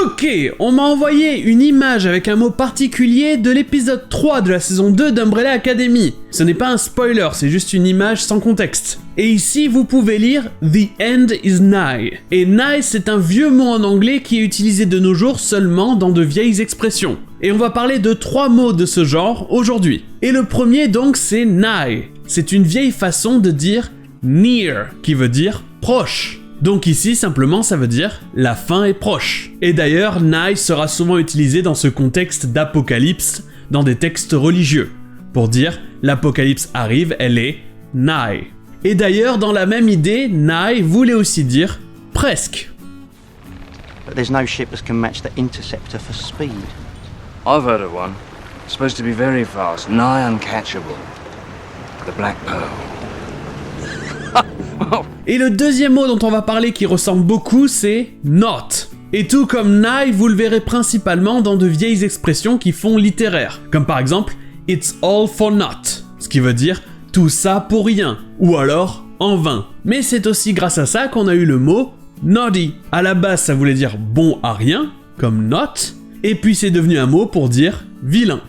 Ok, on m'a envoyé une image avec un mot particulier de l'épisode 3 de la saison 2 d'Umbrella Academy. Ce n'est pas un spoiler, c'est juste une image sans contexte. Et ici, vous pouvez lire « The end is nigh ». Et « nigh », c'est un vieux mot en anglais qui est utilisé de nos jours seulement dans de vieilles expressions. Et on va parler de 3 mots de ce genre aujourd'hui. Et le premier donc, c'est « nigh ». C'est une vieille façon de dire « near », qui veut dire « proche ». Donc ici, simplement, ça veut dire « la fin est proche ». Et d'ailleurs, « nigh » sera souvent utilisé dans ce contexte d'apocalypse, dans des textes religieux, pour dire « l'apocalypse arrive, elle est nigh ». Et d'ailleurs, dans la même idée, « nigh » voulait aussi dire « presque ». But there's no ship that can match the Interceptor for speed. I've heard of one. It's supposed to be very fast, nigh uncatchable. The Black Pearl. Et le deuxième mot dont on va parler qui ressemble beaucoup, c'est « not ». Et tout comme « nigh », vous le verrez principalement dans de vieilles expressions qui font littéraire, comme par exemple « it's all for naught », ce qui veut dire « tout ça pour rien », ou alors « en vain ». Mais c'est aussi grâce à ça qu'on a eu le mot « naughty ». À la base, ça voulait dire « bon à rien », comme « not », et puis c'est devenu un mot pour dire « vilain ».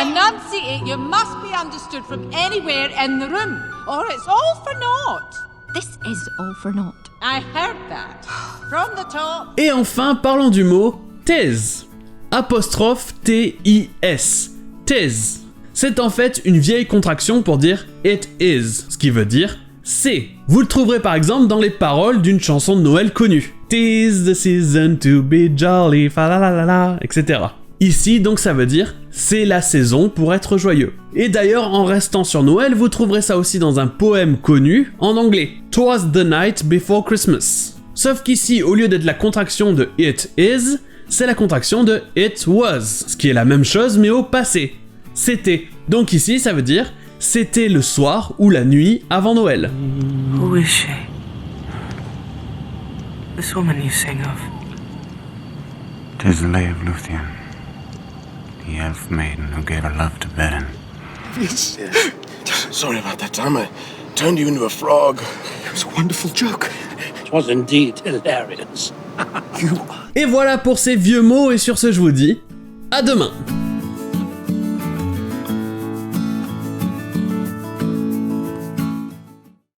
Enunciate, you must be understood from anywhere in the room, or it's all for naught. This is all for naught. I heard that. From the top. Et enfin, parlons du mot « tis ». Apostrophe T-I-S. Tis. C'est en fait une vieille contraction pour dire « it is », ce qui veut dire « c'est ». Vous le trouverez par exemple dans les paroles d'une chanson de Noël connue. « 'Tis the season to be jolly, fa la la la la », etc. Ici, donc, ça veut dire « c'est la saison pour être joyeux ». Et d'ailleurs, en restant sur Noël, vous trouverez ça aussi dans un poème connu en anglais « 'Twas the night before Christmas ». Sauf qu'ici, au lieu d'être la contraction de « it is », c'est la contraction de « it was », ce qui est la même chose mais au passé. C'était. Donc ici, ça veut dire « c'était le soir ou la nuit avant Noël ». Who is she? This woman you sing of. 'Tis the lay of Luthien, the elf maiden who gave her love to Beren. Sorry about that time. I turned you into a frog. It was a wonderful joke. It was indeed hilarious. Et voilà pour ces vieux mots, et sur ce je vous dis, à demain.